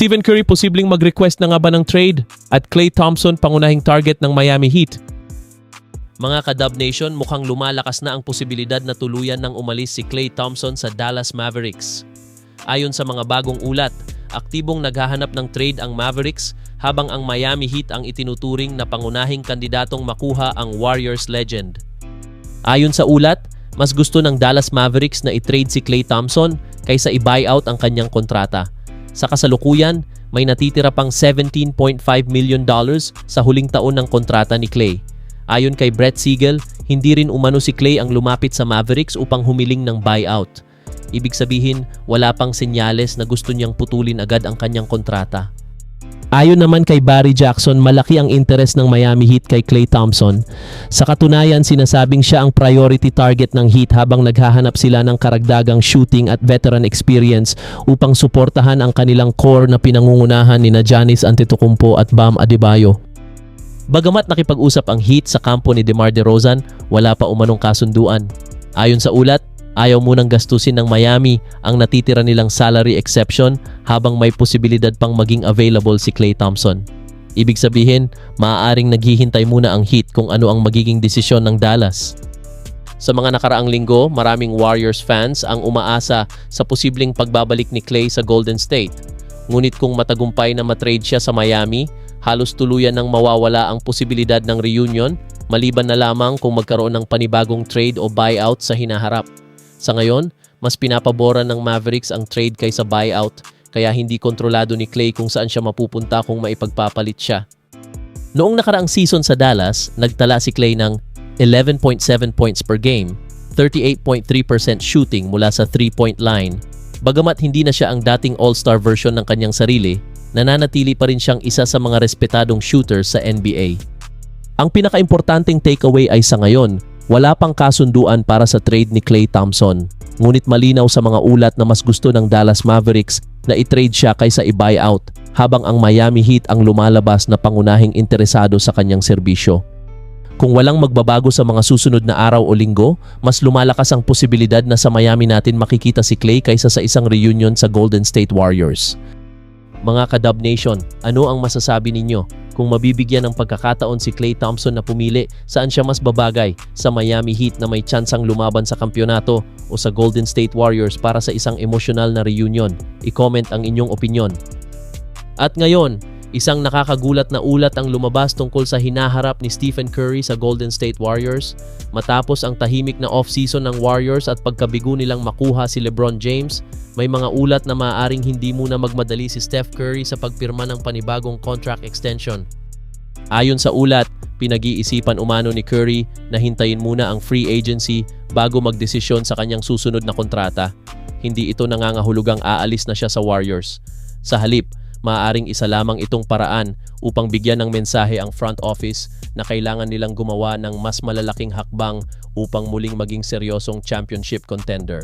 Stephen Curry posibleng mag-request na nga ba ng trade at Klay Thompson pangunahing target ng Miami Heat? Mga ka-Dub Nation, mukhang lumalakas na ang posibilidad na tuluyan ng umalis si Klay Thompson sa Dallas Mavericks. Ayon sa mga bagong ulat, aktibong naghahanap ng trade ang Mavericks habang ang Miami Heat ang itinuturing na pangunahing kandidatong makuha ang Warriors legend. Ayon sa ulat, mas gusto ng Dallas Mavericks na i-trade si Klay Thompson kaysa i-buyout ang kanyang kontrata. Sa kasalukuyan, may natitira pang $17.5 million sa huling taon ng kontrata ni Klay. Ayon kay Brett Siegel, hindi rin umano si Klay ang lumapit sa Mavericks upang humiling ng buyout. Ibig sabihin, wala pang senyales na gusto niyang putulin agad ang kanyang kontrata. Ayon naman kay Barry Jackson, malaki ang interes ng Miami Heat kay Klay Thompson. Sa katunayan, sinasabing siya ang priority target ng Heat habang naghahanap sila ng karagdagang shooting at veteran experience upang suportahan ang kanilang core na pinangungunahan ni Giannis Antetokounmpo at Bam Adebayo. Bagamat nakipag-usap ang Heat sa kampo ni DeMar DeRozan, wala pa umanong kasunduan. Ayon sa ulat, ayaw munang gastusin ng Miami ang natitira nilang salary exception habang may posibilidad pang maging available si Klay Thompson. Ibig sabihin, maaaring naghihintay muna ang Heat kung ano ang magiging desisyon ng Dallas. Sa mga nakaraang linggo, maraming Warriors fans ang umaasa sa posibleng pagbabalik ni Klay sa Golden State. Ngunit kung matagumpay na matrade siya sa Miami, halos tuluyan nang mawawala ang posibilidad ng reunion, maliban na lamang kung magkaroon ng panibagong trade o buyout sa hinaharap. Sa ngayon, mas pinapaboran ng Mavericks ang trade kaysa buyout, kaya hindi kontrolado ni Klay kung saan siya mapupunta kung maipagpapalit siya. Noong nakaraang season sa Dallas, nagtala si Klay ng 11.7 points per game, 38.3% shooting mula sa 3-point line. Bagamat hindi na siya ang dating all-star version ng kanyang sarili, nananatili pa rin siyang isa sa mga respetadong shooters sa NBA. Ang pinakaimportanteng takeaway ay sa ngayon, wala pang kasunduan para sa trade ni Klay Thompson. Ngunit malinaw sa mga ulat na mas gusto ng Dallas Mavericks na i-trade siya kaysa i-buyout, habang ang Miami Heat ang lumalabas na pangunahing interesado sa kanyang serbisyo. Kung walang magbabago sa mga susunod na araw o linggo, mas lumalakas ang posibilidad na sa Miami natin makikita si Klay kaysa sa isang reunion sa Golden State Warriors. Mga ka-Dub Nation, ano ang masasabi ninyo? Kung mabibigyan ng pagkakataon si Klay Thompson na pumili, saan siya mas babagay? Sa Miami Heat na may tsansang lumaban sa kampyonato o sa Golden State Warriors para sa isang emosyonal na reunion? I-comment ang inyong opinyon. At ngayon, isang nakakagulat na ulat ang lumabas tungkol sa hinaharap ni Stephen Curry sa Golden State Warriors. Matapos ang tahimik na off-season ng Warriors at pagkabigo nilang makuha si LeBron James, may mga ulat na maaaring hindi muna magmadali si Steph Curry sa pagpirma ng panibagong contract extension. Ayon sa ulat, pinag-iisipan umano ni Curry na hintayin muna ang free agency bago magdesisyon sa kanyang susunod na kontrata. Hindi ito nangangahulugang aalis na siya sa Warriors. Sa halip, maaaring isa lamang itong paraan upang bigyan ng mensahe ang front office na kailangan nilang gumawa ng mas malalaking hakbang upang muling maging seryosong championship contender.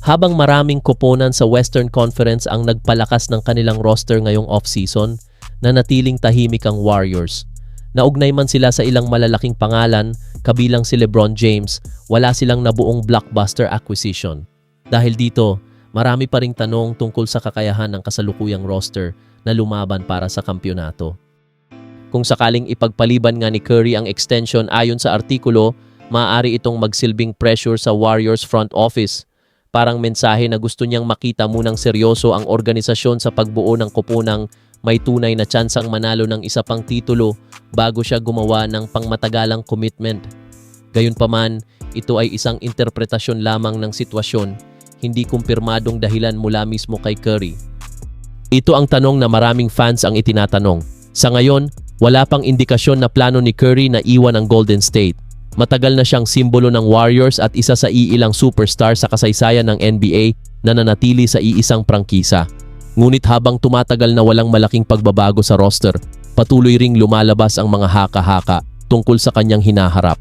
Habang maraming koponan sa Western Conference ang nagpalakas ng kanilang roster ngayong off-season, nanatiling tahimik ang Warriors. Naugnay man sila sa ilang malalaking pangalan, kabilang si LeBron James, wala silang nabuong blockbuster acquisition. Dahil dito, marami pa ring tanong tungkol sa kakayahan ng kasalukuyang roster na lumaban para sa kampyonato. Kung sakaling ipagpaliban nga ni Curry ang extension ayon sa artikulo, maaari itong magsilbing pressure sa Warriors front office. Parang mensahe na gusto niyang makita munang seryoso ang organisasyon sa pagbuo ng koponang may tunay na tsansang manalo ng isa pang titulo bago siya gumawa ng pangmatagalang commitment. Gayunpaman, ito ay isang interpretasyon lamang ng sitwasyon, hindi kumpirmadong dahilan mula mismo kay Curry. Ito ang tanong na maraming fans ang itinatanong. Sa ngayon, wala pang indikasyon na plano ni Curry na iwan ang Golden State. Matagal na siyang simbolo ng Warriors at isa sa iilang superstar sa kasaysayan ng NBA na nanatili sa iisang prangkisa. Ngunit habang tumatagal na walang malaking pagbabago sa roster, patuloy ring lumalabas ang mga haka-haka tungkol sa kanyang hinaharap.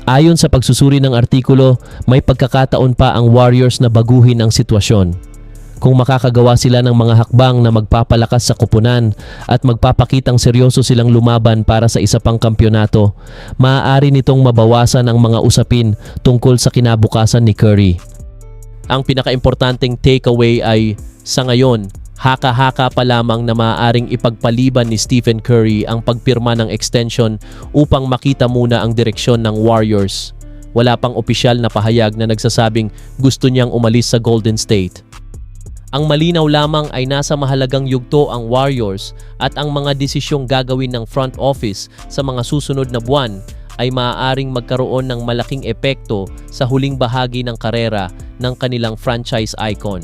Ayon sa pagsusuri ng artikulo, may pagkakataon pa ang Warriors na baguhin ang sitwasyon. Kung makakagawa sila ng mga hakbang na magpapalakas sa koponan at magpapakitang seryoso silang lumaban para sa isa pang kampyonato, maaari nitong mabawasan ang mga usapin tungkol sa kinabukasan ni Curry. Ang pinakaimportanteng takeaway ay, sa ngayon, Haka-haka pa lamang na maaaring ipagpaliban ni Stephen Curry ang pagpirma ng extension upang makita muna ang direksyon ng Warriors. Wala pang opisyal na pahayag na nagsasabing gusto niyang umalis sa Golden State. Ang malinaw lamang ay nasa mahalagang yugto ang Warriors at ang mga desisyong gagawin ng front office sa mga susunod na buwan ay maaaring magkaroon ng malaking epekto sa huling bahagi ng karera ng kanilang franchise icon.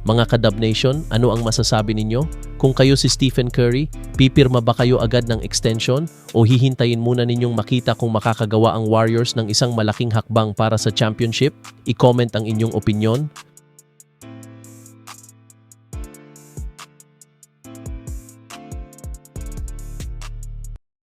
Mga Kadab Nation, ano ang masasabi ninyo? Kung kayo si Stephen Curry, pipirma ba kayo agad ng extension o hihintayin muna ninyong makita kung makakagawa ang Warriors ng isang malaking hakbang para sa championship? I-comment ang inyong opinyon.